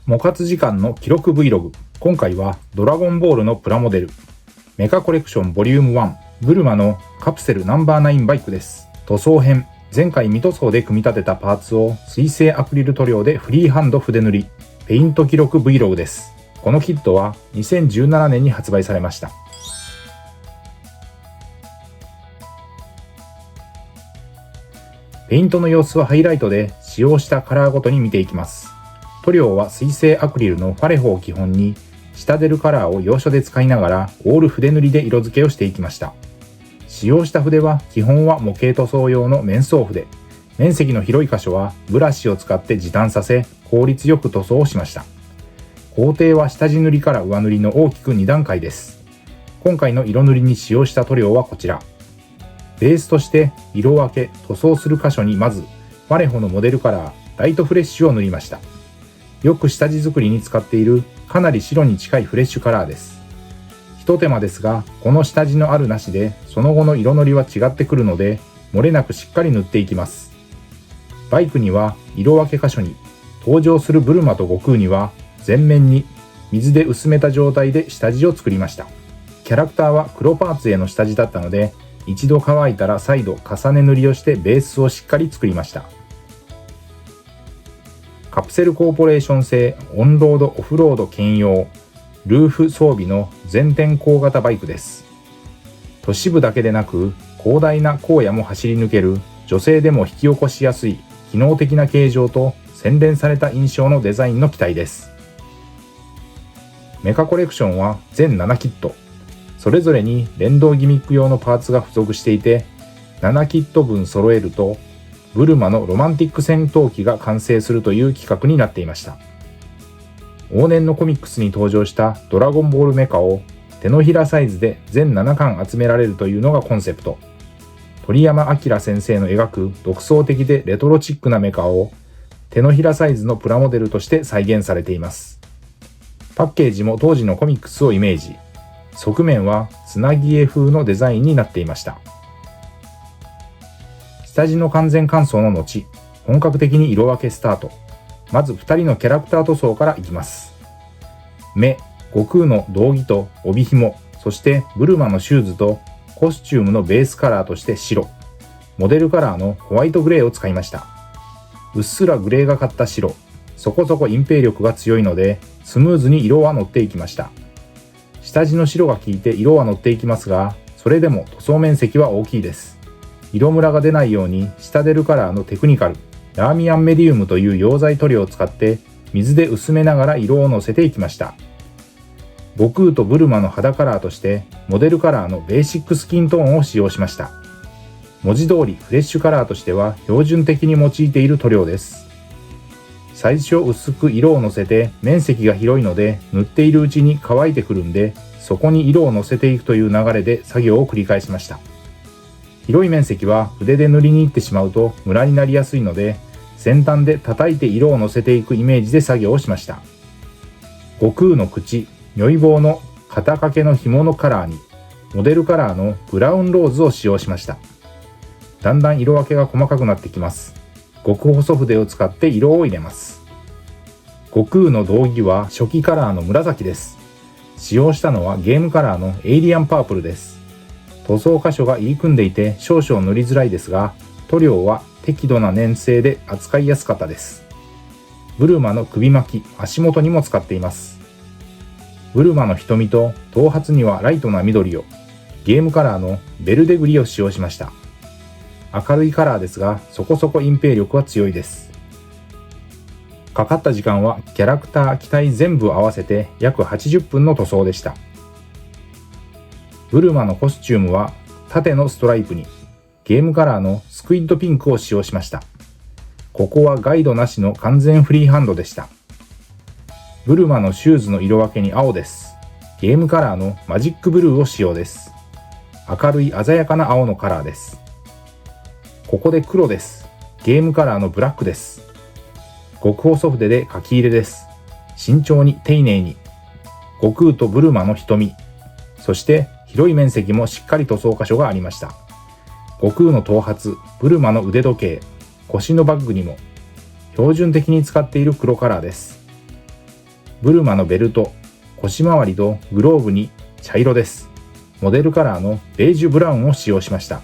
模活時間の記録 Vlog。今回はドラゴンボールのプラモデルメカコレクションボリューム1ブルマのカプセルナンバー9バイクです。塗装編。前回未塗装で組み立てたパーツを水性アクリル塗料でフリーハンド筆塗りペイント記録 Vlog です。このキットは2017年に発売されました。ペイントの様子はハイライトで使用したカラーごとに見ていきます。塗料は水性アクリルのファレホを基本に下出るカラーを要所で使いながらオール筆塗りで色付けをしていきました。使用した筆は基本は模型塗装用の面相筆。面積の広い箇所はブラシを使って時短させ効率よく塗装をしました。工程は下地塗りから上塗りの大きく2段階です。今回の色塗りに使用した塗料はこちら。ベースとして色分け、塗装する箇所にまずファレホのモデルカラーライトフレッシュを塗りました。よく下地作りに使っているかなり白に近いフレッシュカラーです。一手間ですが、この下地のあるなしでその後の色塗りは違ってくるので漏れなくしっかり塗っていきます。バイクには色分け箇所に、登場するブルマと悟空には全面に水で薄めた状態で下地を作りました。キャラクターは黒パーツへの下地だったので一度乾いたら再度重ね塗りをしてベースをしっかり作りました。カプセルコーポレーション製オンロードオフロード兼用ルーフ装備の全天候型バイクです。都市部だけでなく広大な荒野も走り抜ける女性でも引き起こしやすい機能的な形状と洗練された印象のデザインの機体です。メカコレクションは全7キット。それぞれに連動ギミック用のパーツが付属していて、7キット分揃えるとブルマのロマンティック戦闘機が完成するという企画になっていました。往年のコミックスに登場したドラゴンボールメカを手のひらサイズで全7巻集められるというのがコンセプト。鳥山明先生の描く独創的でレトロチックなメカを手のひらサイズのプラモデルとして再現されています。パッケージも当時のコミックスをイメージ。側面はつなぎ絵風のデザインになっていました。下地の完全乾燥の後、本格的に色分けスタート。まず2人のキャラクター塗装からいきます。目、悟空の道着と帯紐、そしてブルマのシューズとコスチュームのベースカラーとして白。モデルカラーのホワイトグレーを使いました。うっすらグレーがかった白。そこそこ隠蔽力が強いので、スムーズに色は乗っていきました。下地の白が効いて色は乗っていきますが、それでも塗装面積は大きいです。色ムラが出ないように下出るカラーのテクニカル、ラーミアンメディウムという溶剤塗料を使って水で薄めながら色をのせていきました。悟空とブルマの肌カラーとしてモデルカラーのベーシックスキントーンを使用しました。文字通りフレッシュカラーとしては標準的に用いている塗料です。最初薄く色をのせて面積が広いので塗っているうちに乾いてくるんで、そこに色をのせていくという流れで作業を繰り返しました。広い面積は筆で塗りに行ってしまうとムラになりやすいので、先端で叩いて色をのせていくイメージで作業をしました。悟空の口、如意棒の肩掛けの紐のカラーにモデルカラーのブラウンローズを使用しました。だんだん色分けが細かくなってきます。極細筆を使って色を入れます。悟空の道着は初期カラーの紫です。使用したのはゲームカラーのエイリアンパープルです。塗装箇所が入り組んでいて少々塗りづらいですが、塗料は適度な粘性で扱いやすかったです。ブルマの首巻き、足元にも使っています。ブルマの瞳と頭髪にはライトな緑を、ゲームカラーのベルデグリを使用しました。明るいカラーですが、そこそこ隠蔽力は強いです。かかった時間はキャラクター、機体全部合わせて約80分の塗装でした。ブルマのコスチュームは縦のストライプにゲームカラーのスクイッドピンクを使用しました。ここはガイドなしの完全フリーハンドでした。ブルマのシューズの色分けに青です。ゲームカラーのマジックブルーを使用です。明るい鮮やかな青のカラーです。ここで黒です。ゲームカラーのブラックです。極細筆で書き入れです。慎重に丁寧に。悟空とブルマの瞳。そして広い面積もしっかり塗装箇所がありました。悟空の頭髪、ブルマの腕時計、腰のバッグにも標準的に使っている黒カラーです。ブルマのベルト、腰回りとグローブに茶色です。モデルカラーのベージュブラウンを使用しました。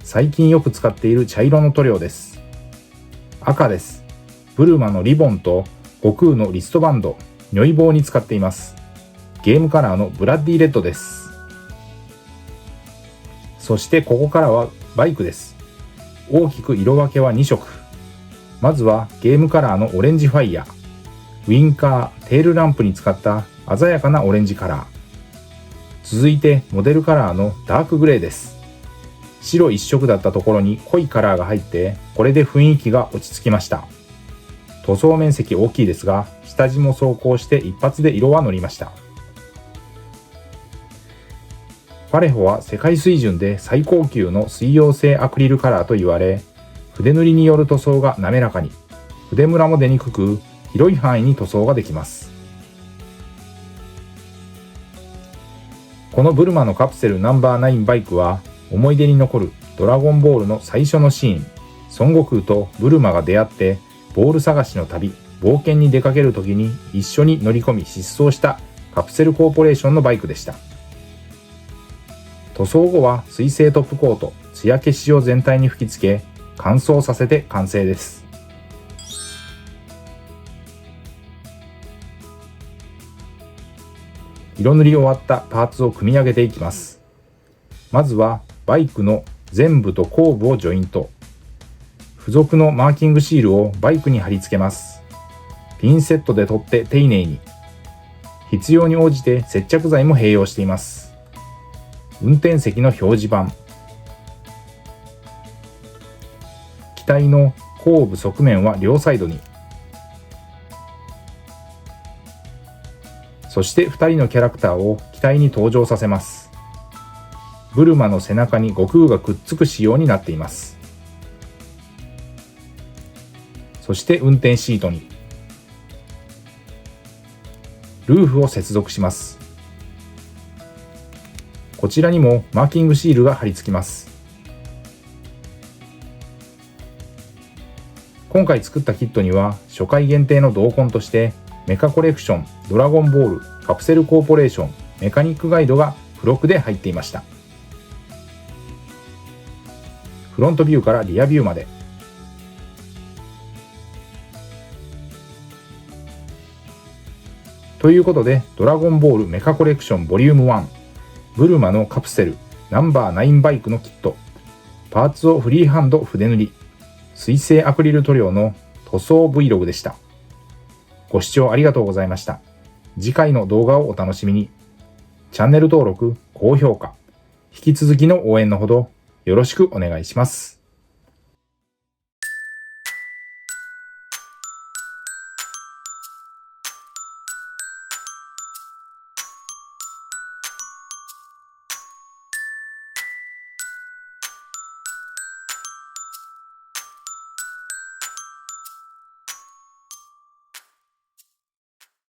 最近よく使っている茶色の塗料です。赤です。ブルマのリボンと悟空のリストバンド、如意棒に使っています。ゲームカラーのブラッディレッドです。そしてここからはバイクです。大きく色分けは2色。まずはゲームカラーのオレンジファイヤー。ウィンカー、テールランプに使った鮮やかなオレンジカラー。続いてモデルカラーのダークグレーです。白一色だったところに濃いカラーが入って、これで雰囲気が落ち着きました。塗装面積大きいですが、下地も装甲して一発で色は乗りました。パレホは世界水準で最高級の水溶性アクリルカラーと言われ、筆塗りによる塗装が滑らかに、筆ムラも出にくく、広い範囲に塗装ができます。このブルマのカプセルナンバー9バイクは、思い出に残るドラゴンボールの最初のシーン、孫悟空とブルマが出会ってボール探しの旅、冒険に出かける時に一緒に乗り込み失踪したカプセルコーポレーションのバイクでした。塗装後は水性トップコート、艶消しを全体に吹き付け、乾燥させて完成です。色塗り終わったパーツを組み上げていきます。まずはバイクの前部と後部をジョイント。付属のマーキングシールをバイクに貼り付けます。ピンセットで取って丁寧に。必要に応じて接着剤も併用しています。運転席の表示板。機体の後部側面は両サイドに。そして2人のキャラクターを機体に登場させます。ブルマの背中に悟空がくっつく仕様になっています。そして運転シートにルーフを接続します。こちらにもマーキングシールが貼り付きます。今回作ったキットには初回限定の同梱としてメカコレクション、ドラゴンボール、カプセルコーポレーション、メカニックガイドが付録で入っていました。フロントビューからリアビューまで。ということで、ドラゴンボールメカコレクションボリューム1、ブルマのカプセルナンバー9バイクのキット、パーツをフリーハンド筆塗り、水性アクリル塗料の塗装 Vlog でした。ご視聴ありがとうございました。次回の動画をお楽しみに。チャンネル登録、高評価、引き続きの応援のほどよろしくお願いします。